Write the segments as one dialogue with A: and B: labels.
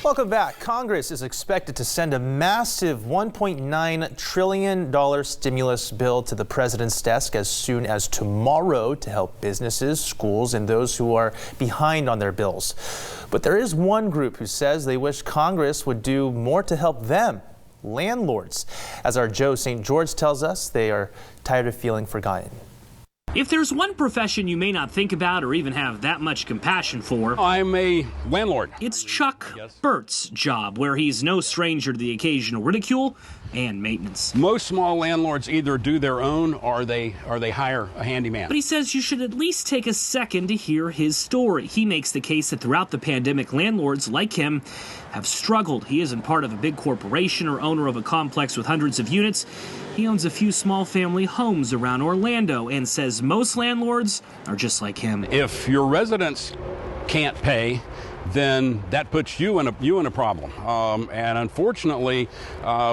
A: Welcome back. Congress is expected to send a massive $1.9 trillion stimulus bill to the president's desk as soon as tomorrow to help businesses, schools, and those who are behind on their bills. But there is one group who says they wish Congress would do more to help them, landlords. As our Joe St. George tells us, they are tired of feeling forgotten.
B: If there's one profession you may not think about or even have that much compassion for,
C: I'm a landlord.
B: It's Chuck Burt's job, where he's no stranger to the occasional ridicule and maintenance.
C: Most small landlords either do their own or they hire a handyman.
B: But he says you should at least take a second to hear his story. He makes the case that throughout the pandemic, landlords like him have struggled. He isn't part of a big corporation or owner of a complex with hundreds of units. He owns a few small family homes around Orlando and says most landlords are just like him.
C: If your residents can't pay, then that puts you in a problem. And unfortunately,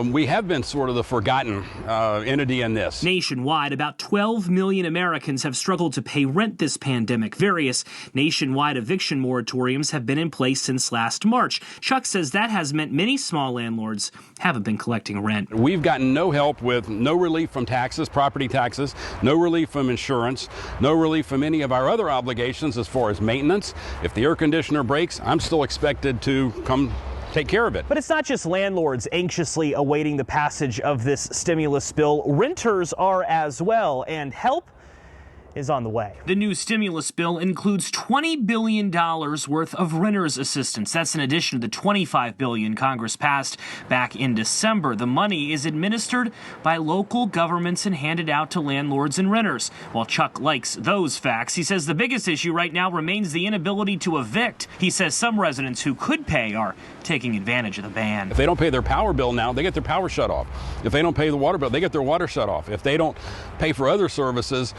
C: we have been sort of the forgotten entity in this.
B: Nationwide, about 12 million Americans have struggled to pay rent this pandemic. Various nationwide eviction moratoriums have been in place since last March. Chuck says that has meant many small landlords haven't been collecting rent.
C: We've gotten no help with no relief from taxes, property taxes, no relief from insurance, no relief from any of our other obligations as far as maintenance. If the air conditioner breaks, I'm still expected to come take care of it.
D: But it's not just landlords anxiously awaiting the passage of this stimulus bill. Renters are as well, and help is on the way.
B: The new stimulus bill includes $20 billion worth of renters assistance. That's in addition to the $25 billion Congress passed back in December. The money is administered by local governments and handed out to landlords and renters. While Chuck likes those facts, he says the biggest issue right now remains the inability to evict. He says some residents who could pay are taking advantage of the ban.
C: If they don't pay their power bill now, they get their power shut off. If they don't pay the water bill, they get their water shut off. If they don't pay for other services,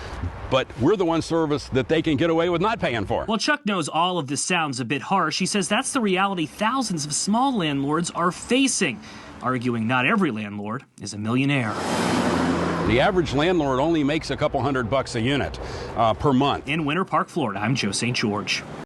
C: but we're the one service that they can get away with not paying for.
B: Well, Chuck knows all of this sounds a bit harsh. He says that's the reality thousands of small landlords are facing, arguing not every landlord is a millionaire.
C: The average landlord only makes a couple $100 a unit per month.
B: In Winter Park, Florida, I'm Joe St. George.